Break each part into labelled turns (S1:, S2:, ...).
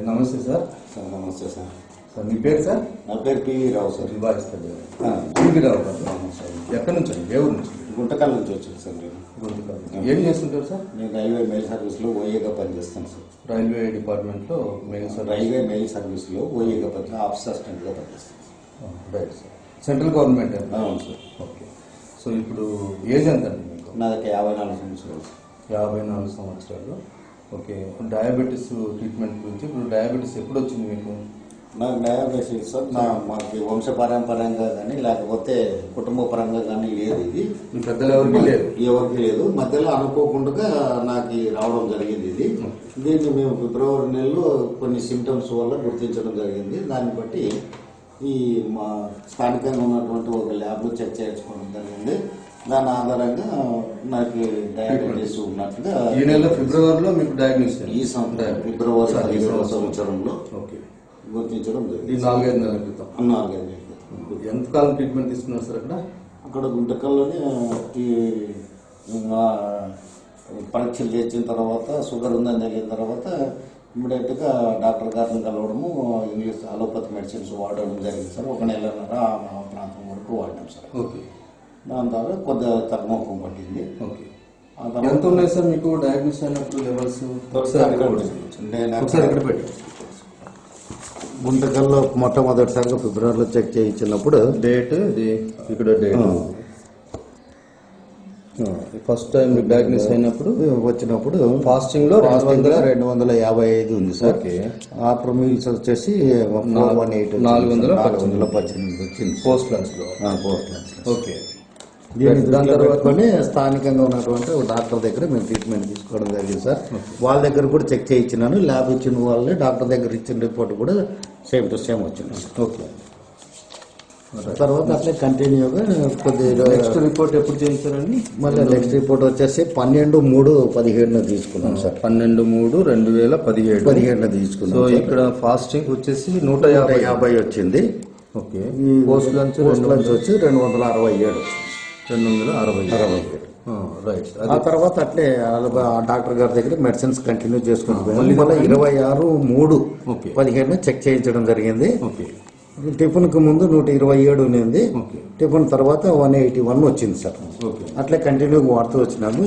S1: నమస్తే సార్.
S2: నమస్తే sir.
S1: Sir మీ పేరు సార్?
S2: నా పేరు పివి రావు సార్.
S1: పివి రావు సార్. ఎక్కడి నుంచి అండి? ఏ ఊరు నుంచి?
S2: గుంటకల్ నుంచి వచ్చాను సార్. నేను
S1: గుంటకల్. ఏం చేస్తుంటారు సార్?
S2: నేను రైల్వే మెయిల్ సర్వీస్లో ఓఏగా పనిచేస్తాను సార్.
S1: రైల్వే డిపార్ట్మెంట్లో మెయిల్ సర్వీస్.
S2: రైల్వే మెయిల్ సర్వీస్లో ఓఏగా ఆఫీస్ అసిస్టెంట్గా పనిచేస్తాను.
S1: Right sir. Central government?
S2: అవును సార్.
S1: ఓకే. సో ఇప్పుడు ఏజ్ ఎంత అండి మీకు?
S2: నాదకి 54 సంవత్సరాలు.
S1: 54 సంవత్సరాలు. ఓకే. డయాబెటీస్ ట్రీట్మెంట్ గురించి, ఇప్పుడు డయాబెటీస్ ఎప్పుడు వచ్చింది మీకు?
S2: నాకు డయాబెటీస్ సార్ మాకు వంశపారంపర్యంగా కానీ లేకపోతే కుటుంబ పరంగా కానీ లేదు. ఇది
S1: మీ పెద్దలు ఎవరికి
S2: లేదు. మధ్యలో అనుకోకుండా నాకు రావడం జరిగింది. ఇది దీన్ని మేము ఫిబ్రవరి నెలలో కొన్ని సిమ్టమ్స్ వల్ల గుర్తించడం జరిగింది. దాన్ని బట్టి ఈ మా స్థానికంగా ఉన్నటువంటి ఒక ల్యాబ్లో చెక్ చేయించుకోవడం జరిగింది. దాని ఆధారంగా నాకు డయాబెటీస్ ఉన్నట్టుగా
S1: ఈ నెల ఫిబ్రవరిలో మీకు డయాగ్నోస్
S2: ఈ ఫిబ్రవరి 15వ సంవత్సరంలో గుర్తించడం జరిగింది.
S1: 4-5 నెలల క్రితం.
S2: 4-5 నెలలు.
S1: ఎంతకాలం ట్రీట్మెంట్ తీసుకున్నారు సార్ అక్కడ?
S2: అక్కడ గుంటకల్లోనే ఈ పరీక్షలు చేసిన తర్వాత షుగర్ ఉందని తెలిసిన తర్వాత ఇమ్మీడియట్గా డాక్టర్ గారిని కలవడము, ఇంగ్లీష్ అలోపతి మెడిసిన్స్ వాడడం జరిగింది సార్. 1 నెలన్నర ఆ ప్రాంతం వరకు వాడినాం సార్.
S1: ఓకే.
S2: దాని తర్వాత కొద్దిగా తగ్గుముఖం పట్టింది.
S1: ఓకే. ఎంత ఉన్నాయి సార్ మీకు డయాగ్నోస్ అయినప్పుడు లెవెల్స్?
S2: గుంటకల్లో మొట్టమొదటిసారిగా ఫిబ్రవరిలో చెక్ చేయించినప్పుడు
S1: డేట్ ఇక్కడ డేట్ ఫస్ట్ టైం మీకు డయాగ్నోస్ అయినప్పుడు
S2: వచ్చినప్పుడు
S1: ఫాస్టింగ్ లో
S2: 255 ఉంది సార్. ఆఫ్టర్ మీల్స్ వచ్చేసి 418 వచ్చింది పోస్ట్ లంచ్ లో.
S1: ఓకే.
S2: దాని తర్వాత స్థానికంగా ఉన్నటువంటి డాక్టర్ దగ్గర మేము ట్రీట్మెంట్ తీసుకోవడం జరిగింది సార్. వాళ్ళ దగ్గర కూడా చెక్ చేయించినాను. ల్యాబ్ ఇచ్చిన వాళ్ళే డాక్టర్ దగ్గర ఇచ్చిన రిపోర్ట్ కూడా సేమ్ టు సేమ్ వచ్చింది.
S1: ఓకే.
S2: తర్వాత అట్లే కంటిన్యూగా కొద్దిగా
S1: నెక్స్ట్ రిపోర్ట్ ఎప్పుడు చేయించారండి?
S2: మళ్ళీ నెక్స్ట్ రిపోర్ట్ వచ్చేసి 12/3/17 తీసుకున్నాం సార్.
S1: 12/3/2017
S2: తీసుకున్నాం.
S1: సో ఇక్కడ ఫాస్టింగ్ వచ్చేసి 150
S2: వచ్చింది.
S1: ఓకే.
S2: పోస్ట్ లంచ్ వచ్చి 267. రైట్. ఆ తర్వాత అట్లే డాక్టర్ గారి దగ్గర మెడిసిన్స్ కంటిన్యూ చేసుకుని మళ్ళీ 26/3/17 చెక్ చేయించడం జరిగింది. టిఫిన్ కు ముందు 127 ఉంది. టిఫిన్ తర్వాత 181 వచ్చింది సార్. అట్లే కంటిన్యూ వాడుతూ వచ్చినాము.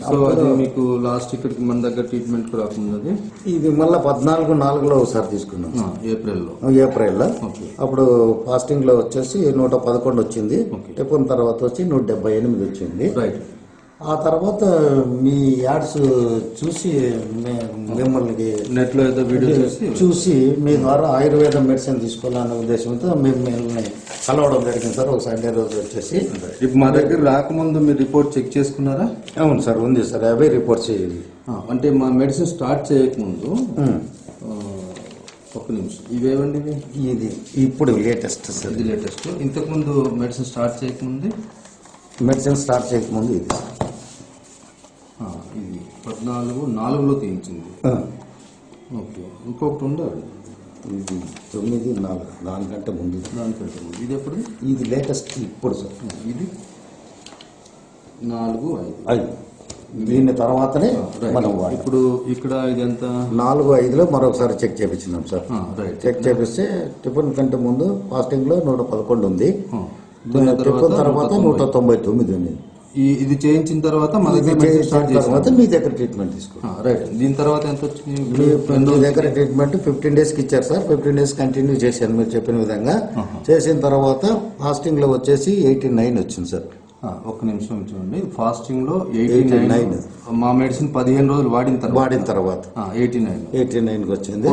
S1: సో అది మీకు లాస్ట్ ఇక్కడికి మన దగ్గర ట్రీట్మెంట్ రాకుండా
S2: ఇది మళ్ళీ 14/4లో ఒకసారి తీసుకున్నాం. ఏప్రిల్లో అప్పుడు ఫాస్టింగ్ లో వచ్చేసి 111 వచ్చింది. టిఫిన్ తర్వాత వచ్చి 178 వచ్చింది. ఆ తర్వాత మీ యాడ్స్ చూసి మిమ్మల్ని
S1: నెట్ లో ఏదో వీడియో
S2: చూసి మీ ద్వారా ఆయుర్వేద మెడిసిన్ తీసుకోవాలనే ఉద్దేశంతో మిమ్మల్ని కలవడం జరిగింది సార్. ఒక సండే రోజు వచ్చేసి
S1: ఇప్పుడు మా దగ్గర రాకముందు మీరు రిపోర్ట్ చెక్ చేసుకున్నారా?
S2: అవును సార్, ఉంది సార్. అవే రిపోర్ట్స్
S1: అంటే మా మెడిసిన్ స్టార్ట్ చేయకముందు ఒక్క నిమిషం ఇవేవండి
S2: ఇది ఇప్పుడు లేటెస్ట్ సార్.
S1: ఇది లేటెస్ట్. ఇంతకుముందు మెడిసిన్ స్టార్ట్ చేయకముందు ఇది ఇది 14/4లో తీయించింది. ఓకే. ఇంకొకటి ఉండాలి.
S2: ఇది 9/4 దానికంటే ముందు.
S1: ఇది ఎప్పుడు?
S2: ఇది లేటెస్ట్ ఇప్పుడు సార్.
S1: ఇది 4/5.
S2: దీని తర్వాతనే మనం
S1: ఇప్పుడు ఇక్కడ ఇది ఎంత?
S2: 4/5లో మరొకసారి చెక్ చేయించినాం సార్. చెక్ చేపిస్తే టిఫిన్ కంటే ముందు ఫాస్టింగ్ లో 111 ఉంది. టిఫిన్ తర్వాత 199 ఉంది.
S1: ఇది చేయించిన తర్వాత
S2: మీ దగ్గర ట్రీట్మెంట్ తీసుకో.
S1: రైట్. దీని తర్వాత ఎంత వచ్చింది?
S2: మీ దగ్గర ట్రీట్మెంట్ 15 days కి ఇచ్చారు సార్. 15 days కంటిన్యూ చేశాను మీరు చెప్పిన విధంగా. చేసిన తర్వాత ఫాస్టింగ్ లో వచ్చేసి 89 వచ్చింది సార్.
S1: ఒక్క నిమిషం చూడండి. ఫాస్టింగ్ లో 89. మా మెడిసిన్ 15 రోజులు వాడిన తర్వాత 89కి వచ్చింది.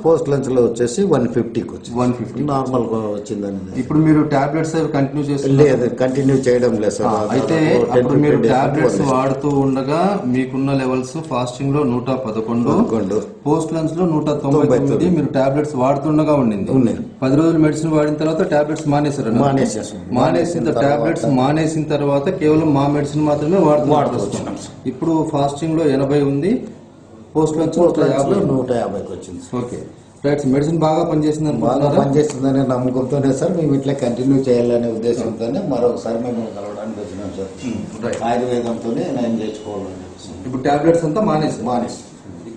S1: పోస్ట్ లంచ్ లో వచ్చేసి 150కి వచ్చింది. 150
S2: నార్మల్ గా వచ్చిందని.
S1: ఇప్పుడు మీరు టాబ్లెట్స్ కంటిన్యూ చేస్తారు?
S2: లేదు, కంటిన్యూ చేయడం లేదు సార్.
S1: అయితే అప్పుడు మీరు టాబ్లెట్స్ వాడుతూ ఉండగా మీకున్న లెవెల్స్ ఫాస్టింగ్ లో 111, పోస్ట్ లంచ్ లో 199 మీరు టాబ్లెట్స్ వాడుతుండగా ఉండింది. 10 రోజులు మెడిసిన్ వాడిన తర్వాత టాబ్లెట్స్ మానేసిన టాబ్లెట్స్ మానేసిన తర్వాత కేవలం మా మెడిసిన్ మాత్రమే వాడుతున్నాం. ఇప్పుడు ఫాస్టింగ్ లో 80 ఉంది, పోస్ట్ లంచ్
S2: 150కి వచ్చింది.
S1: ఓకే. రైట్. మెడిసిన్ బాగా
S2: పనిచేస్తుందనే నమ్మకంతోనే సార్ మేము ఇట్లా కంటిన్యూ చేయాలనే ఉద్దేశంతోనే మరొకసారి మేము కలవడానికి వచ్చినాం సార్. ఆయుర్వేదంతోనే నేను చేర్చుకోవాలని.
S1: ఇప్పుడు టాబ్లెట్స్ అంతా మానేసి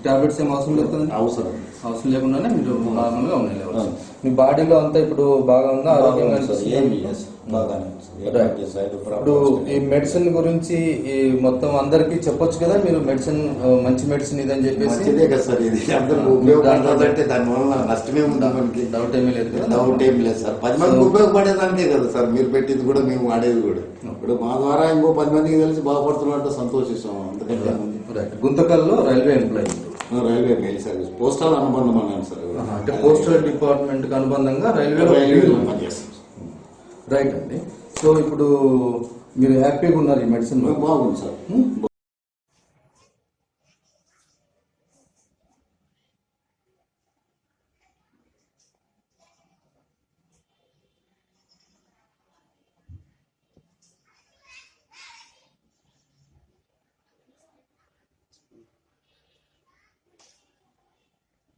S1: టాబ్లెట్స్ ఏం అవసరం లేదు కదండి?
S2: అవసరం
S1: అవసరం లేకుండానే మీరు నార్మల్ గా ఉన్నాయి లెవెల్స్. మీ బాడీలో అంతా ఇప్పుడు బాగా ఉందా, ఆరోగ్యంగా అనిపిస్తుందా?
S2: ఏమి లేదు సార్, బాగానే ఉంది సార్. ఎటువంటి సైడ్
S1: ఇప్పుడు
S2: ప్రాబ్లమ్స్
S1: ఈ మెడిసిన్ గురించి ఈ మొత్తం అందరికి చెప్పొచ్చు కదా, మీరు మెడిసిన్ మంచి మెడిసిన్ ఇదని చెప్పేసి.
S2: మంచిదే కదా సార్, ఇది అందరికి ఉపయోగపడుతుందంటే దానివల్ల నష్టమే ఉంది మనకి.
S1: డౌట్ ఏమీ లేదు కదా?
S2: డౌట్ ఏం లేదు సార్. 10 మందికి ఉపయోగపడేదానికే కదా సార్ మీరు పెట్టింది కూడా, మేము వాడేది కూడా. ఇప్పుడు మా ద్వారా ఇంకో 10 మందికి తెలిసి బాగుపడుతున్నట్టు సంతోషిస్తాం. అంతకంటే
S1: గుంతకల్లో railway employee,
S2: railway mail service, postal అనుబంధం అన్నాను సార్.
S1: అంటే పోస్టల్ డిపార్ట్మెంట్ కి అనుబంధంగా రైల్వేలో
S2: పనిచేస్తాం.
S1: రైట్ అండి. సో ఇప్పుడు మీరు హ్యాపీగా ఉన్నారు ఈ మెడిసిన్?
S2: బాగుంది సార్.